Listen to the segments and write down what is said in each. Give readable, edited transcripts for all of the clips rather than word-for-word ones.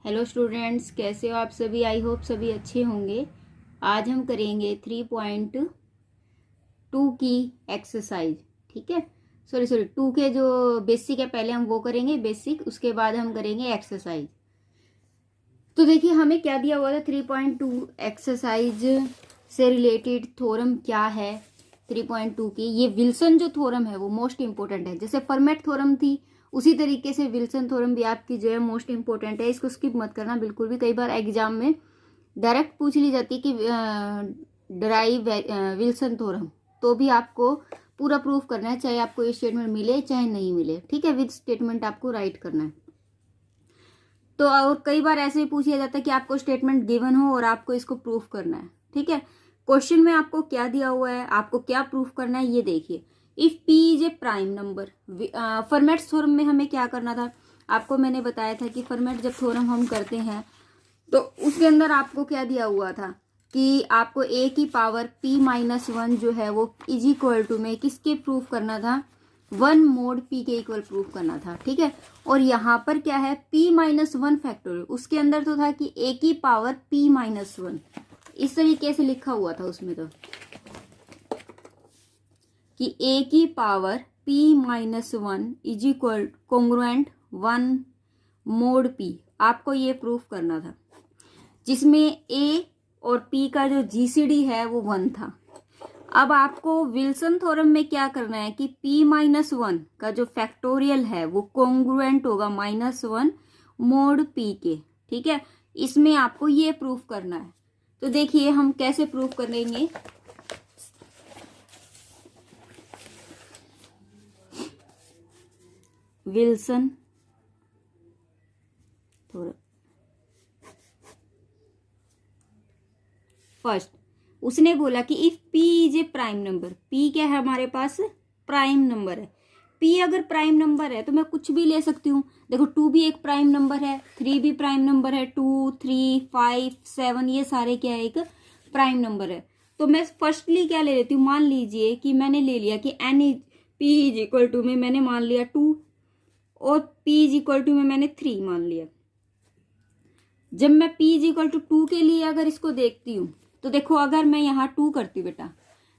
Hello students, कैसे हो आप सभी। आई होप सभी अच्छे होंगे। आज हम करेंगे 3.2 की एक्सरसाइज। ठीक है, सॉरी 2 के जो बेसिक है पहले हम वो करेंगे बेसिक, उसके बाद हम करेंगे एक्सरसाइज। तो देखिए हमें क्या दिया हुआ था 3.2 एक्सरसाइज से रिलेटेड थ्योरम क्या है 3.2 की। ये विल्सन जो थ्योरम है वो मोस्ट इंपॉर्टेंट है। जैसे फर्मेट थ्योरम थी उसी तरीके से विल्सन थ्योरम भी आपकी जो है मोस्ट इंपॉर्टेंट है। इसको स्किप मत करना बिल्कुल भी। कई बार एग्जाम में डायरेक्ट पूछ ली जाती है कि डराइव विल्सन थ्योरम, तो भी आपको पूरा प्रूफ करना है, चाहे आपको ये स्टेटमेंट मिले चाहे नहीं मिले। ठीक है, विद स्टेटमेंट आपको राइट करना है। तो और कई बार ऐसे ही पूछ लिया जाता है कि आपको स्टेटमेंट गिवन हो और आपको इसको प्रूफ करना है। ठीक है, क्वेश्चन में आपको क्या दिया हुआ है, आपको क्या प्रूफ करना है ये देखिए। If P is a prime number, format theorem में हमें क्या करना था, आपको मैंने बताया था कि फॉर्मेट जब थ्योरम हम करते हैं तो उसके अंदर आपको क्या दिया हुआ था कि आपको ए की पावर p-1 जो है वो इज इक्वल टू में किसके प्रूफ करना था, 1 mod p के इक्वल प्रूफ करना था। ठीक है, और यहाँ पर क्या है p-1 फैक्टोरियल, उसके अंदर तो था कि a की पावर p-1, इस तरीके से लिखा हुआ था उसमें तो कि a की power p-1 is equal congruent 1 mod p, आपको ये प्रूफ करना था, जिसमें a और p का जो जीसीडी है वो 1 था। अब आपको विल्सन थ्योरम में क्या करना है कि p-1 का जो फैक्टोरियल है वो कॉन्ग्रुएंट होगा -1 mod p के। ठीक है, इसमें आपको ये प्रूफ करना है। तो देखिए हम कैसे प्रूफ करेंगे। विल्सन थ्योरम फर्स्ट उसने बोला कि if p is a prime number, p क्या है हमारे पास, प्राइम नंबर है। p अगर प्राइम नंबर है तो मैं कुछ भी ले सकती हूँ। देखो 2 भी एक प्राइम नंबर है, 3 भी प्राइम नंबर है, 2, 3, 5, 7 ये सारे क्या है, एक प्राइम नंबर है। तो मैं फर्स्टली क्या ले लेती हूँ, मान लीजिए कि मैंने ले लिया कि p इज इक्वल टू में मैंने मान लिया 2 और p इज इक्वल टू में मैंने 3 मान लिया। जब मैं p इज इक्वल टू 2 के लिए अगर इसको देखती हूँ तो देखो अगर मैं यहाँ 2 करती हूँ बेटा,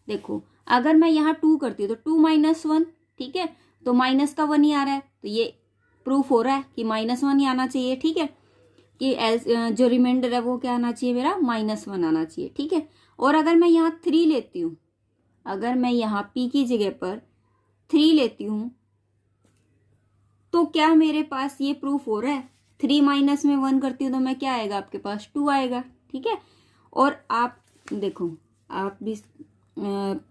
देखो अगर मैं यहाँ 2 करती हूँ तो 2-1, ठीक है, तो माइनस का 1 ही आ रहा है, तो ये प्रूफ हो रहा है कि -1 ही आना चाहिए। ठीक है, कि जो रिमाइंडर है वो क्या आना चाहिए मेरा, -1 आना चाहिए। ठीक है, और अगर मैं यहाँ 3 लेती हूँ, अगर मैं यहाँ p की जगह पर 3 लेती हूँ तो क्या मेरे पास ये प्रूफ हो रहा है, 3 माइनस में 1 करती हूँ तो मैं क्या आएगा आपके पास 2 आएगा। ठीक है, और आप देखो आप भी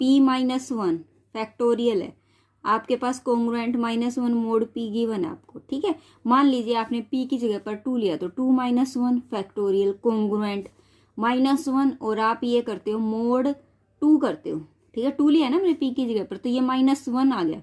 p-1 फैक्टोरियल है, आपके पास कॉन्ग्रुएंट -1 mod p गिवन है आपको। ठीक है, मान लीजिए आपने p की जगह पर 2 लिया तो 2-1 फैक्टोरियल कॉन्ग्रुएंट -1, और आप ये करते हो mod 2 करते हो। ठीक है, 2 लिया ना मैंने p की जगह पर, तो ये -1 आ गया,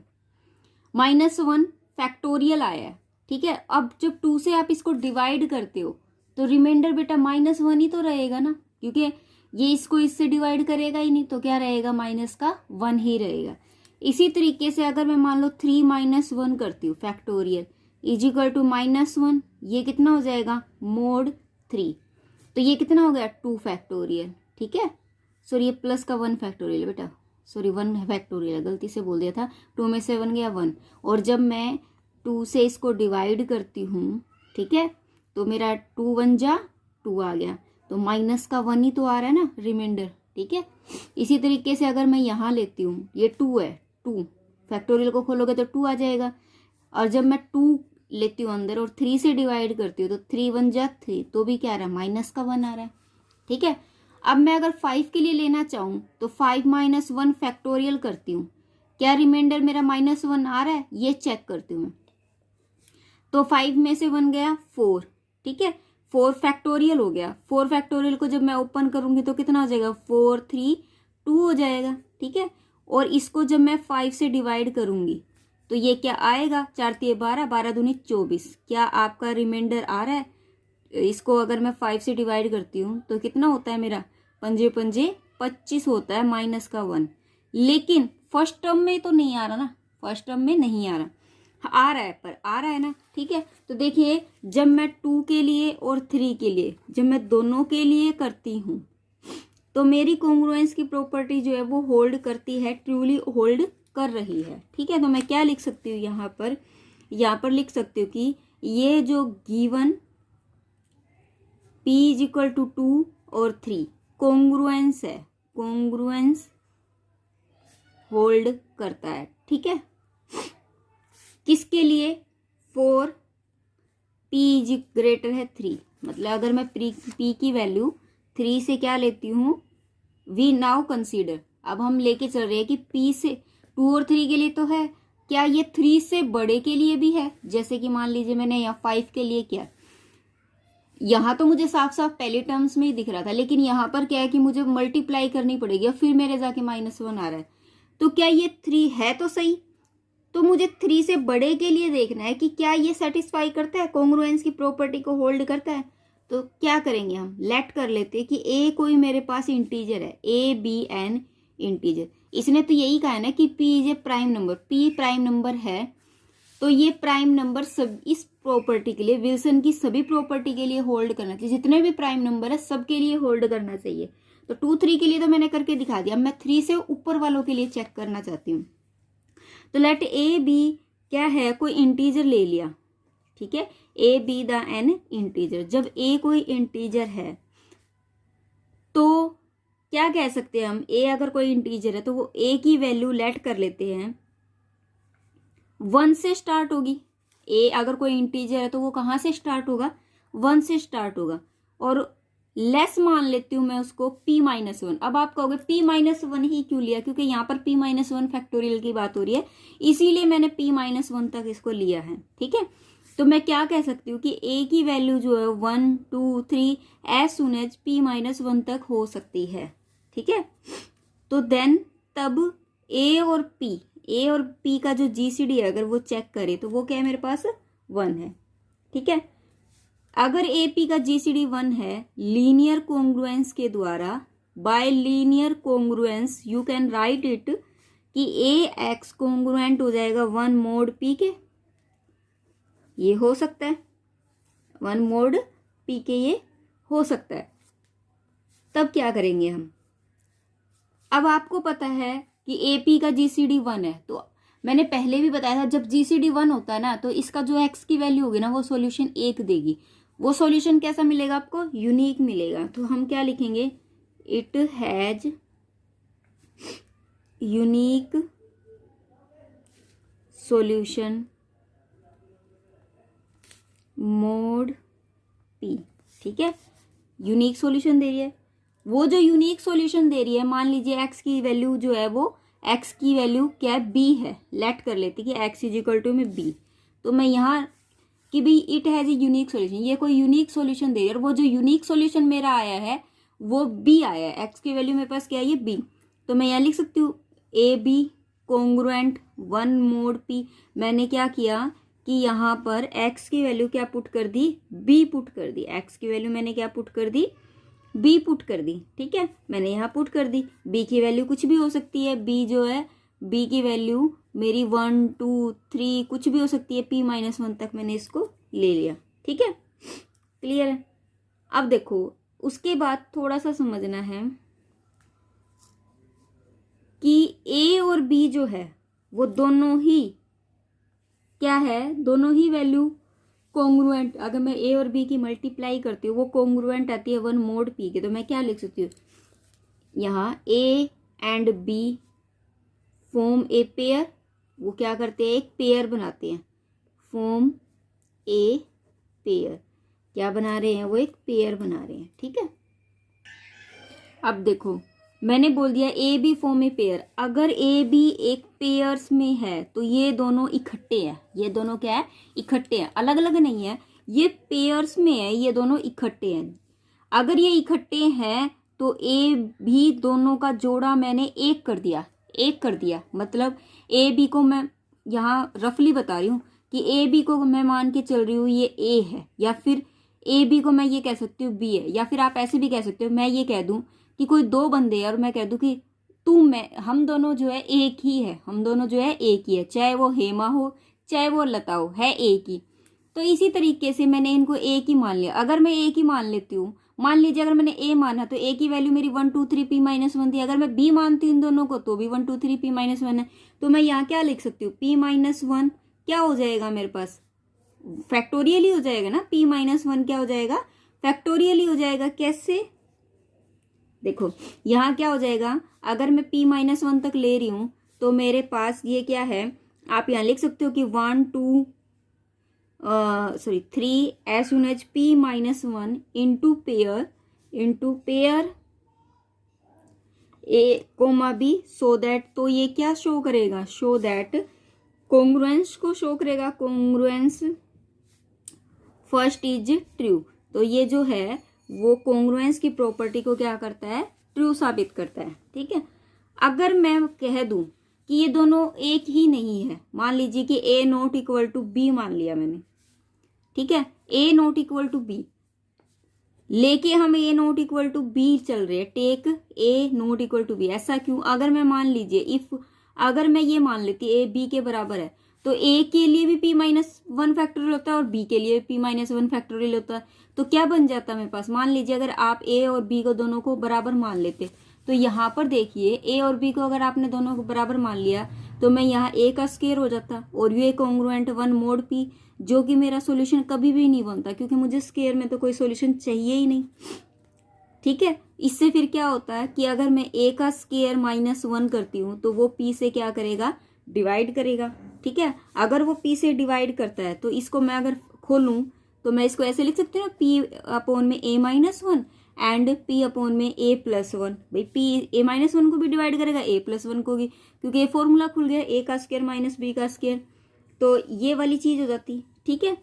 -1 फैक्टोरियल आया है। ठीक है, अब जब 2 से आप इसको डिवाइड करते हो तो रिमाइंडर बेटा -1 ही तो रहेगा ना, क्योंकि ये इसको इससे डिवाइड करेगा ही नहीं, तो क्या रहेगा, -1 ही रहेगा। इसी तरीके से अगर मैं मान लो 3-1 करती हूँ फैक्टोरियल इज इक्वल टू -1, ये कितना हो जाएगा mod 3, तो ये कितना हो गया 2 फैक्टोरियल। ठीक है, सॉरी ये प्लस का 1 फैक्टोरियल बेटा, सॉरी 1 फैक्टोरियल गलती से बोल दिया था, 2 में से 1 गया 1, और जब मैं 2 से इसको डिवाइड करती हूँ, ठीक है, तो मेरा 2 × 2 आ गया, तो माइनस का 1 ही तो आ रहा है ना रिमाइंडर। ठीक है, इसी तरीके से अगर मैं यहाँ लेती हूँ, ये 2 है, 2 फैक्टोरियल को खोलोगे तो 2 आ जाएगा, और जब मैं 2 लेती हूँ अंदर और 3 से डिवाइड करती हूँ तो 3 × 3, तो भी क्या आ रहा है, -1 आ रहा है। ठीक है, अब मैं अगर 5 के लिए लेना चाहूँ तो 5-1 फैक्टोरियल करती हूँ, क्या रिमाइंडर मेरा -1 आ रहा है, ये चेक करती हूँ मैं, तो 5 में से 1 गया 4। ठीक है, 4 फैक्टोरियल हो गया, 4 फैक्टोरियल को जब मैं ओपन करूंगी तो कितना हो जाएगा, 4, 3, 2 हो जाएगा। ठीक है, और इसको जब मैं 5 से डिवाइड करूंगी तो ये क्या आएगा, 4 × 3 12, 12 दूनी 24, क्या आपका रिमाइंडर आ रहा है। इसको अगर मैं 5 से डिवाइड करती हूँ तो कितना होता है मेरा, 5 × 5 25 होता है, -1, लेकिन फर्स्ट टर्म में तो नहीं आ रहा ना, फर्स्ट टर्म में नहीं आ रहा, आ रहा है, पर आ रहा है ना, ठीक है। तो देखिए जब मैं 2 के लिए और 3 के लिए, जब मैं दोनों के लिए करती हूँ तो मेरी कॉन्ग्रुएंस की प्रॉपर्टी जो है वो होल्ड करती है, ट्रूली होल्ड कर रही है, ठीक है। तो मैं क्या लिख सकती हूँ यहाँ पर लिख सकती हूँ कि ये जो given P is equal to 2 और 3 कॉन्ग्रुएंस है, कॉन्ग्रुएंस होल्ड करता है, ठीक है। किसके लिए? फॉर P इज ग्रेटर है 3, मतलब अगर मैं P की वैल्यू 3 से क्या लेती हूँ, वी नाउ कंसीडर, अब हम लेके चल रहे हैं कि P से 2 और 3 के लिए तो है, क्या ये 3 से बड़े के लिए भी है? जैसे कि मान लीजिए मैंने यहाँ 5 के लिए किया, यहाँ तो मुझे साफ साफ पहले टर्म्स में ही दिख रहा था, लेकिन यहाँ पर क्या है कि मुझे मल्टीप्लाई करनी पड़ेगी और फिर मेरे जाके -1 आ रहा है। तो क्या ये 3 है तो सही, तो मुझे 3 से बड़े के लिए देखना है कि क्या ये सेटिस्फाई करता है, कॉन्ग्रुएंस की प्रॉपर्टी को होल्ड करता है। तो क्या करेंगे हम, लेट कर लेते हैं कि ए कोई मेरे पास इंटीजर है, ए बी एन इंटीजर। इसने तो यही कहा है ना कि P is a prime number, P prime number है, तो ये प्राइम नंबर सब इस प्रॉपर्टी के लिए, विल्सन की सभी प्रॉपर्टी के लिए होल्ड करना चाहिए, जितने भी प्राइम नंबर है सबके लिए होल्ड करना चाहिए। तो 2 3 के लिए तो मैंने करके दिखा दिया, मैं 3 से ऊपर वालों के लिए चेक करना चाहती हूँ। तो लेट ए बी क्या है, कोई इंटीजर ले लिया, ठीक है, A be the N integer. जब ए कोई इंटीजर है तो क्या कह सकते हैं हम, ए अगर कोई इंटीजर है तो वो ए की वैल्यू लेट कर लेते हैं 1 से स्टार्ट होगी। ए अगर कोई इंटीजर है तो वो कहाँ से स्टार्ट होगा, 1 से स्टार्ट होगा, और लेस मान लेती हूँ मैं उसको p-1। अब आप कहोगे p-1 ही क्यों लिया, क्योंकि यहाँ पर p-1 फैक्टोरियल की बात हो रही है, इसीलिए मैंने p-1 तक इसको लिया है, ठीक है। तो मैं क्या कह सकती हूँ कि a की वैल्यू जो है 1 2 3 एज सुन एज p-1 तक हो सकती है, ठीक है। तो देन तब a और p का जो GCD है अगर वो चेक करे तो वो क्या है, मेरे पास 1 है, ठीक है। अगर AP का GCD 1 है, लीनियर कॉन्ग्रुएंस के द्वारा, bye linear congruence you can write it कि AX कॉन्ग्रुएंट हो जाएगा 1 mod P के, ये हो सकता है 1 mod P के, ये हो सकता है। तब क्या करेंगे हम, अब आपको पता है कि AP का GCD 1 है, तो मैंने पहले भी बताया था जब GCD 1 होता है ना तो इसका जो X की वैल्यू होगी ना वो सॉल्यूशन 1 देगी। वो सॉल्यूशन कैसा मिलेगा आपको, यूनिक मिलेगा। तो हम क्या लिखेंगे, it has unique solution mode P, ठीक है। यूनिक सॉल्यूशन दे रही है, वो जो यूनिक सॉल्यूशन दे रही है, मान लीजिए X की वैल्यू जो है वो, X की वैल्यू क्या है, B है, लेट कर लेते कि X इज इक्वल टू में B। तो मैं यहाँ कि भाई it has a unique solution, ये कोई यूनिक सॉल्यूशन दे रही है, और वो जो यूनिक सॉल्यूशन मेरा आया है वो B आया है, X की वैल्यू मेरे पास क्या है, ये B। तो मैं यहाँ लिख सकती हूँ a b congruent 1 mod P। मैंने क्या किया कि यहाँ पर X की वैल्यू क्या पुट कर दी, B पुट कर दी, X की वैल्यू मैंने क्या पुट कर दी, B पुट कर दी, ठीक है। मैंने यहाँ पुट कर दी, B की वैल्यू कुछ भी हो सकती है, B जो है B की वैल्यू मेरी 1 2 3 कुछ भी हो सकती है, p-1 तक मैंने इसको ले लिया, ठीक है, क्लियर है। अब देखो उसके बाद थोड़ा सा समझना है कि A और B जो है वो दोनों ही क्या है, दोनों ही वैल्यू कॉन्ग्रुएंट, अगर मैं A और B की मल्टीप्लाई करती हूँ वो कॉन्ग्रुएंट आती है 1 mod P के। तो मैं क्या लिख सकती हूँ, यहाँ A and B form a pair, वो क्या करते हैं, एक पेयर बनाते हैं, फॉर्म ए पेयर, क्या बना रहे हैं, वो एक पेयर बना रहे हैं, ठीक है। अब देखो मैंने बोल दिया a b form a pair, अगर ए बी एक पेयर्स में है तो ये दोनों इकट्ठे हैं, ये दोनों क्या है, इकट्ठे हैं, अलग अलग नहीं है, ये पेयर्स में है, ये दोनों इकट्ठे हैं। अगर ये इकट्ठे हैं तो ए भी दोनों का जोड़ा मैंने एक कर दिया, मतलब ए बी को मैं यहाँ रफली बता रही हूँ कि ए बी को मैं मान के चल रही हूँ ये ए है, या फिर ए बी को मैं ये कह सकती हूँ बी है, या फिर आप ऐसे भी कह सकते हो, मैं ये कह दूँ कि कोई 2 बंदे हैं और मैं कह दूँ कि तू मैं, हम दोनों जो है एक ही है, हम दोनों जो है एक ही है, चाहे वो हेमा हो चाहे वो लता हो, है एक ही। तो इसी तरीके से मैंने इनको एक ही मान लिया। अगर मैं एक ही मान लेती हूँ, मान लीजिए अगर मैंने ए माना तो ए की वैल्यू मेरी 1 2 3 p माइनस वन थी। अगर मैं बी मानती हूँ इन दोनों को तो भी 1 2 3 p माइनस वन है। तो मैं यहाँ क्या लिख सकती हूँ, p माइनस वन क्या हो जाएगा मेरे पास, फैक्टोरियल ही हो जाएगा ना। p माइनस वन क्या हो जाएगा, फैक्टोरियल ही हो जाएगा। कैसे, देखो यहाँ क्या हो जाएगा, अगर मैं p माइनस वन तक ले रही हूँ तो मेरे पास ये क्या है, आप यहाँ लिख सकते हो कि 1 2 3 as soon as p minus one into pair a comma b so that, तो ये क्या शो करेगा, शो दैट कोंग्रुएंस को शो करेगा, कोंग्रुएंस फर्स्ट इज ट्रू। तो ये जो है वो कोंग्रुएंस की प्रॉपर्टी को क्या करता है, ट्रू साबित करता है। ठीक है, अगर मैं कह दूं कि ये दोनों एक ही नहीं है, मान लीजिए कि a not equal to b मान लिया मैंने, ठीक है, a not equal to b लेके हम a not equal to b चल रहे हैं, take a not equal to b. ऐसा क्यों, अगर मैं मान लीजिए इफ अगर मैं ये मान लेती a b के बराबर है तो a के लिए भी p माइनस वन फैक्टोरियल होता है और b के लिए p माइनस वन फैक्टोरियल होता है। तो क्या बन जाता है मेरे पास, मान लीजिए अगर आप a और b को दोनों को बराबर मान लेते तो यहाँ पर देखिए a और b को अगर आपने दोनों को बराबर मान लिया तो मैं यहाँ a का स्क्वायर हो जाता और ये कॉन्ग्रुएंट 1 मोड p, जो कि मेरा सॉल्यूशन कभी भी नहीं बनता क्योंकि मुझे स्क्वायर में तो कोई सॉल्यूशन चाहिए ही नहीं। ठीक है, इससे फिर क्या होता है कि अगर मैं a का स्क्वायर माइनस वन करती हूँ तो वो p से क्या करेगा, डिवाइड करेगा। ठीक है, अगर वो p से डिवाइड करता है तो इसको मैं अगर खोलूं तो मैं इसको ऐसे लिख सकती हूँ ना, p अपॉन में a minus one and p upon में a प्लस वन। भाई p a माइनस वन को भी डिवाइड करेगा, a प्लस वन को भी, क्योंकि ये फॉर्मूला खुल गया a का स्क्वायर माइनस b का स्क्वायर। तो ये वाली चीज हो जाती। ठीक है,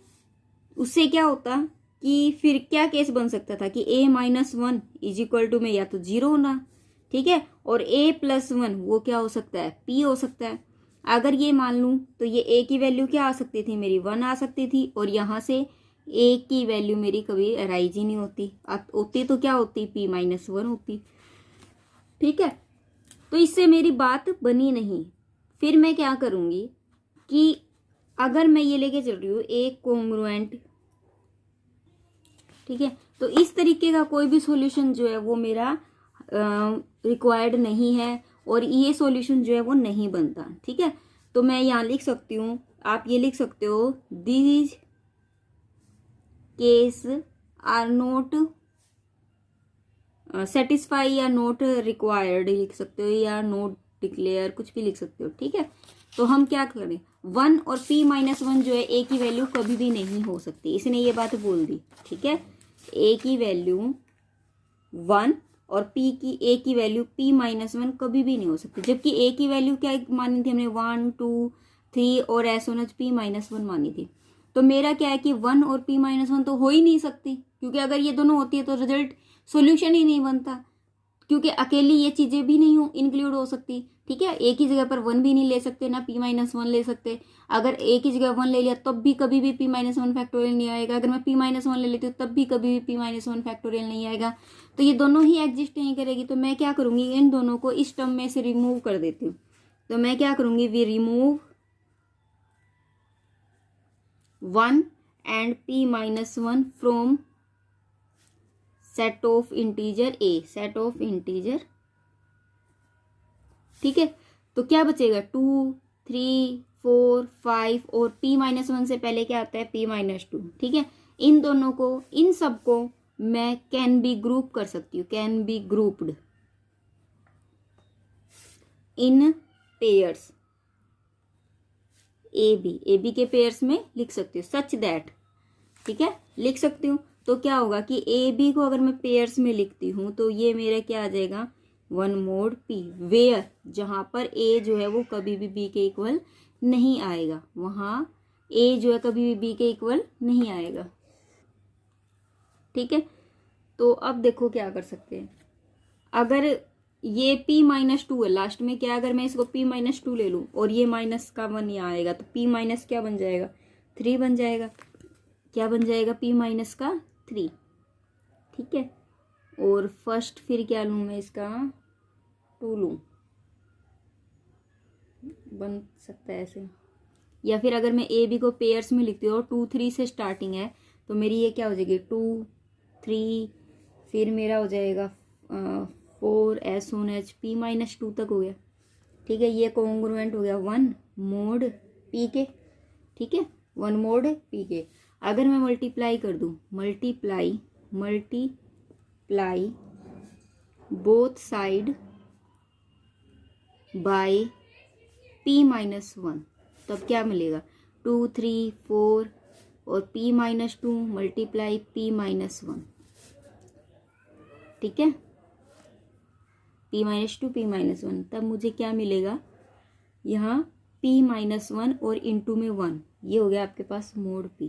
उससे क्या होता कि फिर क्या केस बन सकता था कि a minus one is equal to में या तो जीरो होना, ठीक है, और a प्लस वन वो क्या हो सकता है, p हो सकता है। अगर ये मान लूं तो ये a की वैल्यू क्या आ सकती थी मेरी, 1 आ सकती थी, और यहाँ से a की वैल्यू मेरी कभी अराइज ही नहीं होती तो क्या होती, p माइनस वन होती। ठीक है, तो इससे मेरी बात बनी नहीं। फिर मैं क्या करूंगी कि अगर मैं ये लेके चल रही हूँ एक कोंग्रुएंट, ठीक है, तो इस तरीके का कोई भी सॉल्यूशन जो है वो मेरा रिक्वायर्ड नहीं है और ये सॉल्यूशन जो है वो नहीं बनता। ठीक है, तो मैं यहाँ लिख सकती हूँ, आप ये लिख सकते हो, these case are not satisfy या नॉट रिक्वायर्ड लिख सकते हो, या नॉट डिक्लेयर, कुछ भी लिख सकते हो। ठीक है, तो हम क्या करें, 1 और p माइनस वन जो है a की वैल्यू कभी भी नहीं हो सकती, इसने ये बात बोल दी। ठीक है, a की वैल्यू 1 और a की वैल्यू p माइनस वन कभी भी नहीं हो सकती, जबकि a की वैल्यू क्या मानी थी हमने, 1 2 3 और S one p minus one मानी थी। तो मेरा क्या है कि 1 और p माइनस वन तो हो ही नहीं सकती, क्योंकि अगर ये दोनों होती है तो रिजल्ट सॉल्यूशन ही नहीं बनता, क्योंकि अकेली ये चीजें भी नहीं इंक्लूड हो सकती। ठीक है, एक ही जगह पर 1 भी नहीं ले सकते ना p माइनस वन ले सकते। अगर एक ही जगह 1 ले लिया तब भी कभी भी p माइनस वन फैक्टोरियल नहीं आएगा, अगर मैं p माइनस वन ले लेती हूँ तब भी कभी भी p माइनस वन फैक्टोरियल नहीं आएगा। तो ये दोनों ही एग्जिस्ट नहीं करेगी। तो मैं क्या करूंगी, इन दोनों को इस टर्म में से रिमूव कर देती हूँ। तो मैं क्या करूंगी, we remove 1 and p minus one from set of integer a, set of integer. ठीक है, तो क्या बचेगा, 2 3 4 5 और p माइनस वन से पहले क्या आता है, p माइनस टू। ठीक है, इन दोनों को, इन सबको मैं कैन बी ग्रुप कर सकती हूँ, can be grouped in pairs, a b के पेयर्स में लिख सकती हूँ, सच दैट। ठीक है, लिख सकती हूँ। तो क्या होगा कि ए बी को अगर मैं पेयर्स में लिखती हूँ तो ये मेरा क्या आ जाएगा, 1 मोड p, वेयर, जहां पर a जो है वो कभी भी b के इक्वल नहीं आएगा, वहां a जो है कभी भी b के इक्वल नहीं आएगा। ठीक है, तो अब देखो क्या कर सकते हैं, अगर ये p माइनस टू है, लास्ट में क्या, अगर मैं इसको p माइनस टू ले लूँ और ये माइनस का 1 यहाँ आएगा तो p माइनस क्या बन जाएगा, 3 बन जाएगा। क्या बन जाएगा, p माइनस का 3। ठीक है, और फर्स्ट फिर क्या लूँ मैं, इसका 2 लूँ, बन सकता है ऐसे। या फिर अगर मैं ए बी को पेयर्स में लिखती हूँ और 2 3 से स्टार्टिंग है तो मेरी ये क्या हो जाएगी 2 3, फिर मेरा हो जाएगा 4 as on H P minus 2 तक हो गया। ठीक है, ये कॉन्ग्रुएंट हो गया 1 मोड पी के। ठीक है, 1 मोड पी के। अगर मैं मल्टीप्लाई कर दूं, multiply both side by p minus 1, तब क्या मिलेगा 2 3 4 और p minus 2 multiply p minus 1। ठीक है, p माइनस 2 p माइनस 1, तब मुझे क्या मिलेगा यहाँ p माइनस 1 और इंटू में 1, ये हो गया आपके पास मोड p।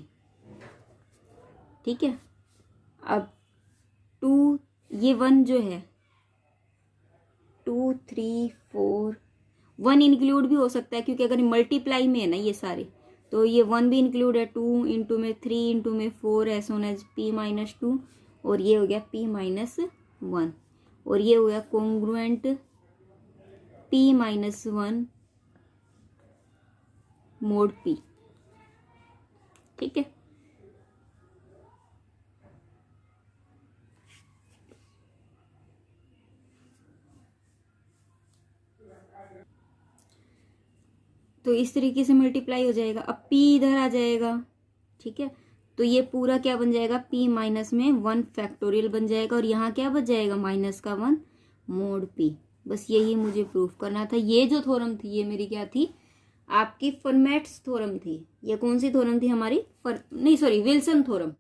ठीक है, अब 2 ये 1 जो है 2 3 4 1 इंक्लूड भी हो सकता है क्योंकि अगर मल्टीप्लाई में है ना ये सारे, तो ये 1 भी इंक्लूड है। 2 इंटू में 3 इंटू में 4 as on as p minus 2 और ये हो गया p माइनस 1 और ये हो गया congruent p minus 1 mode p। ठीक है, तो इस तरीके से मल्टीप्लाई हो जाएगा। अब p इधर आ जाएगा। ठीक है, तो ये पूरा क्या बन जाएगा p माइनस में 1 फैक्टोरियल बन जाएगा और यहाँ क्या बच जाएगा माइनस का 1 मोड p। बस यही मुझे प्रूफ करना था। ये जो थ्योरम थी ये मेरी क्या थी, आपकी फर्मेट्स थ्योरम थी। ये कौन सी थ्योरम थी हमारी, विल्सन थ्योरम।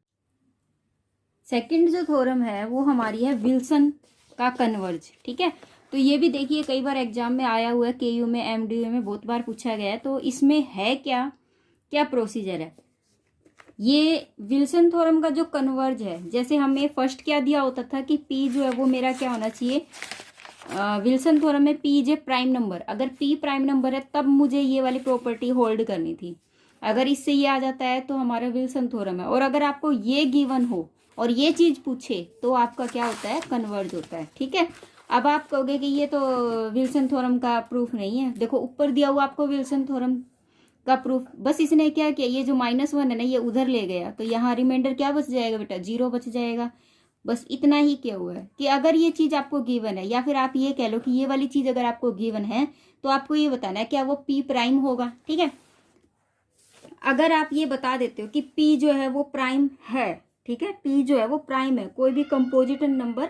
सेकंड जो थ्योरम है वो हमारी है विल्सन का कन्वर्ज। ठीक है, तो ये भी देखिए कई बार एग्जाम में आया हुआ है, केयू में एमडीयू में बहुत बार पूछा गया है। तो इसमें है क्या क्या प्रोसीजर है, ये विल्सन थ्योरम का जो कन्वर्ज है, जैसे हमें फर्स्ट क्या दिया होता था कि p जो है वो मेरा क्या होना चाहिए, विल्सन थ्योरम में p जे प्राइम नंबर, अगर p प्राइम नंबर है तब मुझे ये वाली प्रॉपर्टी होल्ड करनी थी। अगर इससे ये आ जाता है तो हमारा विल्सन थ्योरम है। और अगर आपको ये गिवन हो और ये चीज पूछे तो आपका क्या होता है, कन्वर्ज होता है। ठीक है, अब आप कहोगे कि ये तो विल्सन थ्योरम का प्रूफ नहीं है। देखो ऊपर दिया हुआ आपको विल्सन थ्योरम का प्रूफ, बस इसने क्या किया, ये जो -1 है ना ये उधर ले गया, तो यहाँ रिमाइंडर क्या बच जाएगा बेटा, 0 बच जाएगा। बस इतना ही किया हुआ है कि अगर ये चीज आपको गिवन है, या फिर आप ये कह लो कि ये वाली चीज अगर आपको गिवन है तो आपको ये बताना है क्या वो p प्राइम होगा। ठीक है, अगर आप ये बता देते हो कि p जो है वो प्राइम है, ठीक है, p जो है वो प्राइम है, कोई भी कंपोजिट नंबर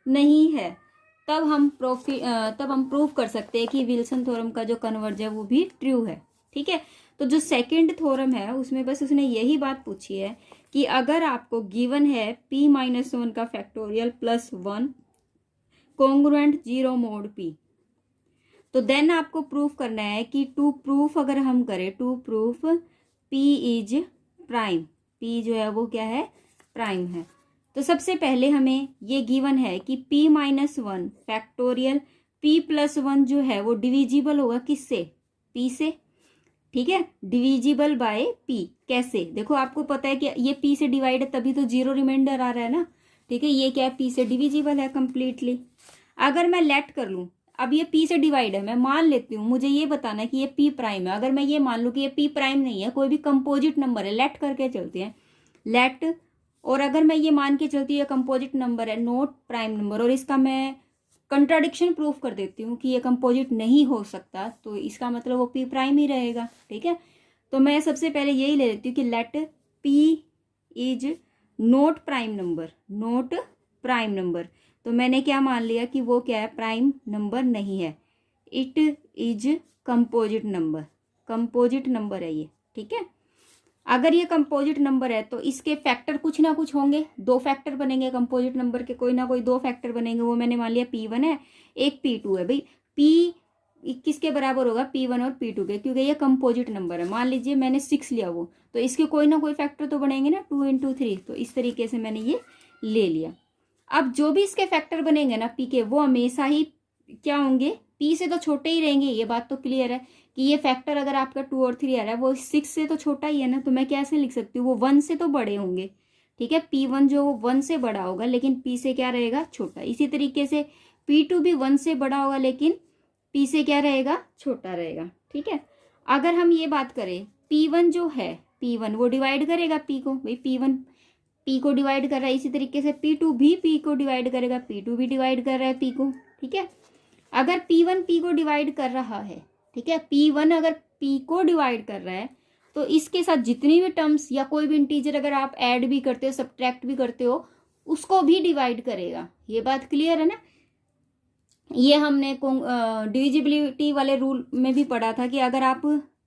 नहीं है, तब हम प्रूव कर सकते हैं कि विल्सन थ्योरम का जो कन्वर्ज है वो भी ट्रू है। ठीक है, तो जो सेकंड थ्योरम है उसमें बस उसने यही बात पूछी है कि अगर आपको गिवन है p माइनस 1 का factorial plus 1 congruent 0 mod p, तो देन आपको प्रूफ करना है कि टू प्रूफ अगर हम करें, to proof p is prime, p जो है वो क्या है, प्राइम है। तो सबसे पहले हमें ये गिवन है कि p minus 1 factorial p plus 1 जो है वो डिविजिबल होगा किससे, p से। ठीक है, डिविजिबल बाय p, कैसे, देखो आपको पता है कि ये p से डिवाइड है तभी तो 0 रिमाइंडर आ रहा है ना। ठीक है, ये क्या है, p से डिविजिबल है कंप्लीटली। अगर मैं लेट कर लूं, अब ये p से डिवाइड है, मैं मान लेती हूँ, मुझे ये बताना है कि ये p प्राइम है। अगर मैं ये मान लूं कि ये p प्राइम नहीं है, कोई भी कंपोजिट नंबर है, लेट करके चलते हैं, लेट, और अगर मैं ये मान के चलती हूँ ये कंपोजिट नंबर है, नॉट प्राइम नंबर, और इसका मैं कंट्राडिक्शन प्रूफ कर देती हूँ कि ये कंपोजिट नहीं हो सकता, तो इसका मतलब वो p प्राइम ही रहेगा। ठीक है, तो मैं सबसे पहले यही ले लेती हूँ कि let p is not prime number, not prime number, तो मैंने क्या मान लिया कि वो क्या है, प्राइम नंबर नहीं है, it is composite number, composite number है ये। ठीक है, अगर ये कंपोजिट नंबर है तो इसके फैक्टर कुछ ना कुछ होंगे, 2 फैक्टर बनेंगे कंपोजिट नंबर के, कोई ना कोई 2 फैक्टर बनेंगे। वो मैंने मान लिया p1 है, एक p2 है। भाई p किसके बराबर होगा, p1 और p2 के, क्योंकि ये कंपोजिट नंबर है। मान लीजिए मैंने 6 लिया वो, तो इसके कोई ना कोई फैक्टर तो बनेंगे ना, 2 × 3, तो इस तरीके से मैंने ये ले लिया। अब जो भी इसके फैक्टर बनेंगे ना p के, वो हमेशा ही क्या होंगे, p से तो छोटे ही रहेंगे। ये बात तो क्लियर है कि ये फैक्टर अगर आपका 2 और 3 आ रहा है वो 6 से तो छोटा ही है ना, तो मैं कैसे लिख सकती हूँ, वो 1 से तो बड़े होंगे। ठीक है, p1 जो 1 से बड़ा होगा लेकिन p से क्या रहेगा, छोटा। इसी तरीके से p2 भी 1 से बड़ा होगा लेकिन p से क्या रहेगा, छोटा रहेगा। ठीक है, अगर हम ये बात करें P1 जो है P1 वो डिवाइड करेगा P को, भाई P1 P को डिवाइड कर रहा है, इसी तरीके से P2 भी P को डिवाइड करेगा, P2 भी डिवाइड कर रहा है P को, ठीक है। अगर P1 P को डिवाइड कर रहा है, ठीक है, P1 अगर P को डिवाइड कर रहा है तो इसके साथ जितनी भी टर्म्स या कोई भी इंटीजर अगर आप ऐड भी करते हो, सब्ट्रैक्ट भी करते हो, उसको भी डिवाइड करेगा। ये बात क्लियर है ना। ये हमने डिविजिबिलिटी वाले रूल में भी पढ़ा था कि अगर आप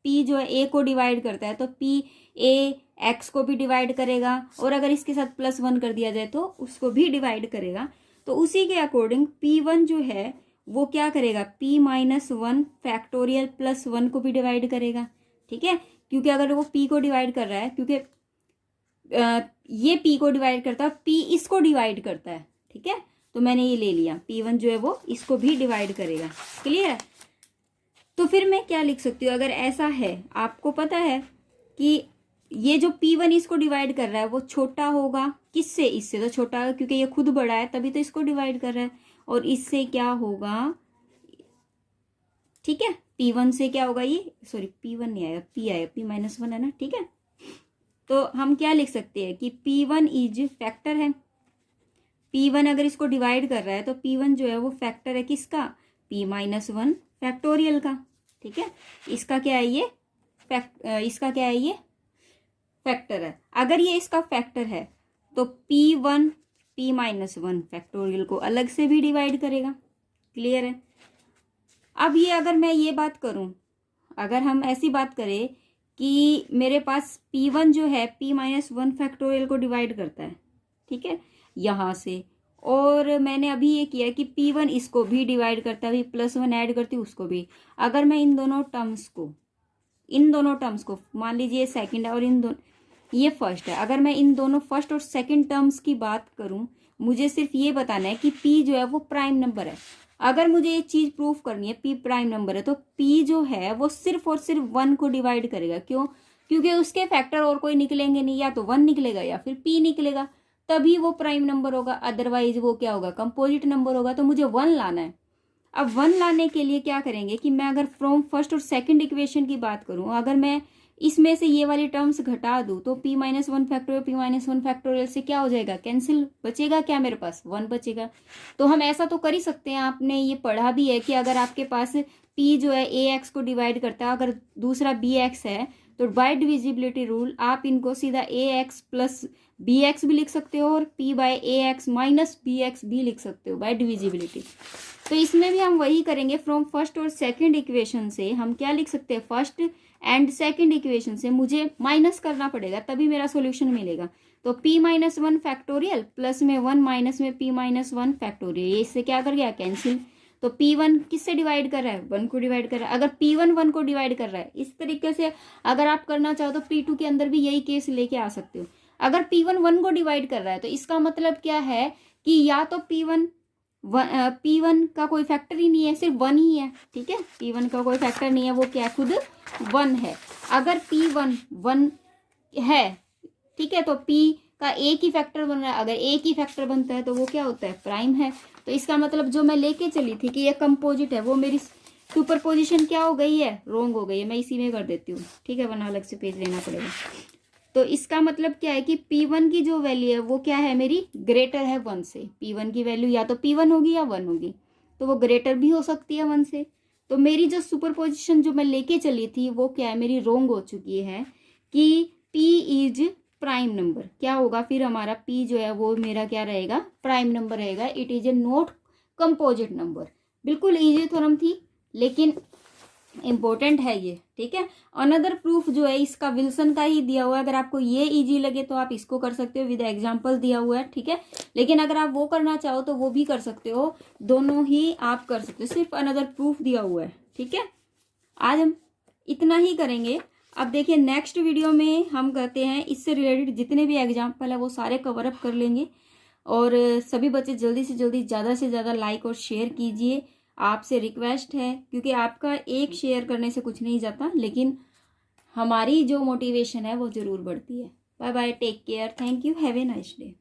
P जो है A को डिवाइड करता है तो P A X को भी डिवाइड करेगा, और अगर इसके साथ +1 कर दिया जाए तो उसको भी डिवाइड करेगा। तो उसी के अकॉर्डिंग P1 जो है वो क्या करेगा, P-1 फैक्टोरियल +1 को भी डिवाइड करेगा, ठीक है। क्योंकि अगर वो P को डिवाइड कर रहा है, क्योंकि ये P को डिवाइड करता है, P इसको डिवाइड करता है, ठीक है, तो मैंने ये ले लिया, P1 जो है वो इसको भी डिवाइड करेगा। क्लियर है। तो फिर मैं क्या लिख सकती हूँ, अगर ऐसा है, आपको पता है कि ये जो P1 इसको डिवाइड कर रहा है वो छोटा होगा किससे, इससे तो छोटा होगा, क्योंकि ये खुद बड़ा है तभी तो इसको डिवाइड कर रहा है, और इससे क्या होगा, ठीक है, P1 से क्या होगा, ये सॉरी P1 नहीं आएगा, P आएगा, P-1 है ना, ठीक है। तो हम क्या लिख सकते हैं कि P1 इज फैक्टर है, P1 अगर इसको डिवाइड कर रहा है तो P1 जो है वो फैक्टर है किसका, P-1 फैक्टोरियल का, ठीक है। इसका क्या है, ये इसका क्या है, ये फैक्टर है। अगर ये इसका फैक्टर है तो P1 P-1 फैक्टोरियल को अलग से भी डिवाइड करेगा। क्लियर है। अब ये अगर मैं ये बात करूं, अगर हम ऐसी बात करें कि मेरे पास P1 जो है P-1 फैक्टोरियल को डिवाइड करता है, ठीक है, यहाँ से, और मैंने अभी ये किया कि P1 इसको भी डिवाइड करता है, +1 ऐड करती हूँ उसको भी। अगर मैं इन दोनों टर्म्स को मान लीजिए सेकंड है और ये फर्स्ट है, अगर मैं इन दोनों फर्स्ट और सेकंड टर्म्स की बात करूं, मुझे सिर्फ ये बताना है कि P जो है वो प्राइम नंबर है। अगर मुझे ये चीज प्रूफ करनी है P प्राइम नंबर है, तो P जो है वो सिर्फ और सिर्फ 1 को डिवाइड करेगा। क्यों? क्योंकि उसके फैक्टर और कोई निकलेंगे नहीं, या तो 1 निकलेगा या फिर P निकलेगा, तभी वो प्राइम नंबर होगा, अदरवाइज वो क्या होगा, कंपोजिट नंबर होगा। तो मुझे 1 लाना है। अब 1 लाने के लिए क्या करेंगे कि मैं अगर फ्रॉम फर्स्ट और सेकंड इक्वेशन की बात करूं, अगर मैं इसमें से ये वाली टर्म्स घटा दूं तो P-1 फैक्टोरियल P-1 फैक्टोरियल से क्या हो जाएगा, कैंसिल, बचेगा क्या, मेरे पास 1 बचेगा। तो हम ऐसा तो कर ही सकते हैं, आपने ये पढ़ा भी है कि अगर आपके पास P जो है AX को डिवाइड करता है, अगर दूसरा BX है, तो बाय डिविजिबिलिटी रूल आप इनको सीधा AX प्लस BX भी लिख सकते हो और P/AX माइनस BX भी लिख सकते हो बाय डिविजिबिलिटी। तो इसमें भी हम वही करेंगे, फ्रॉम फर्स्ट और सेकंड इक्वेशन से हम क्या लिख सकते हैं, फर्स्ट एंड सेकंड इक्वेशन से मुझे माइनस करना पड़ेगा, तभी मेरा सॉल्यूशन मिलेगा। तो P-1 फैक्टोरियल प्लस में 1 माइनस में P-1 फैक्टोरियल, ये इससे क्या कर गया, कैंसिल। तो P1 किससे डिवाइड कर रहा है, 1 को डिवाइड कर रहा है। अगर P1 1 को डिवाइड कर रहा है, इस तरीके से अगर आप करना चाहो तो P2 के अंदर भी यही केस लेके आ सकते हो। अगर P1 1 को डिवाइड कर रहा है तो इसका मतलब क्या है कि या तो P1 का कोई फैक्टर ही नहीं है, सिर्फ 1 ही है, ठीक है, P1 का कोई फैक्टर नहीं है, वो क्या खुद 1 है। अगर P1 1 है, ठीक है, तो P का एक ही फैक्टर बन रहा है, अगर एक ही फैक्टर बनता है तो वो क्या होता है, प्राइम है। तो इसका मतलब जो मैं लेके चली थी कि ये कंपोजिट है, वो मेरी सुपरपोजिशन क्या हो गई है, रॉन्ग हो गई है। मैं इसी में कर देती हूँ, ठीक है, वरना अलग से पेज लेना पड़ेगा। तो इसका मतलब क्या है कि P1 की जो वैल्यू है वो क्या है, मेरी ग्रेटर है 1 से। P1 की वैल्यू या तो P1 होगी या 1 होगी, तो वो ग्रेटर भी हो सकती है 1 से। तो मेरी जो सुपरपोजिशन जो मैं लेके चली थी वो क्या है, मेरी रॉन्ग हो चुकी है कि P इज प्राइम नंबर। क्या होगा फिर, हमारा P जो है वो मेरा क्या रहेगा, प्राइम नंबर रहेगा। It is a not composite number. बिल्कुल इजी थ्योरम थी, लेकिन इंपॉर्टेंट है ये, ठीक है। अनदर प्रूफ जो है इसका विल्सन का ही दिया हुआ है। अगर आपको ये इजी लगे तो आप इसको कर सकते हो, विद एग्जांपल दिया हुआ है, ठीक है। लेकिन अगर आप वो करना चाहो तो वो भी कर सकते हो, दोनों ही आप कर सकते हो, सिर्फ अनदर प्रूफ दिया हुआ है, ठीक है। आज हम इतना ही करेंगे। अब देखिए नेक्स्ट वीडियो में हम करते हैं इससे रिलेटेड जितने भी एग्जाम्पल है वो सारे कवर अप कर लेंगे। और सभी बच्चे जल्दी से जल्दी ज़्यादा से ज़्यादा लाइक और शेयर कीजिए, आपसे रिक्वेस्ट है, क्योंकि आपका एक शेयर करने से कुछ नहीं जाता, लेकिन हमारी जो मोटिवेशन है वो ज़रूर बढ़ती है। Bye bye, take care, thank you, have a nice day.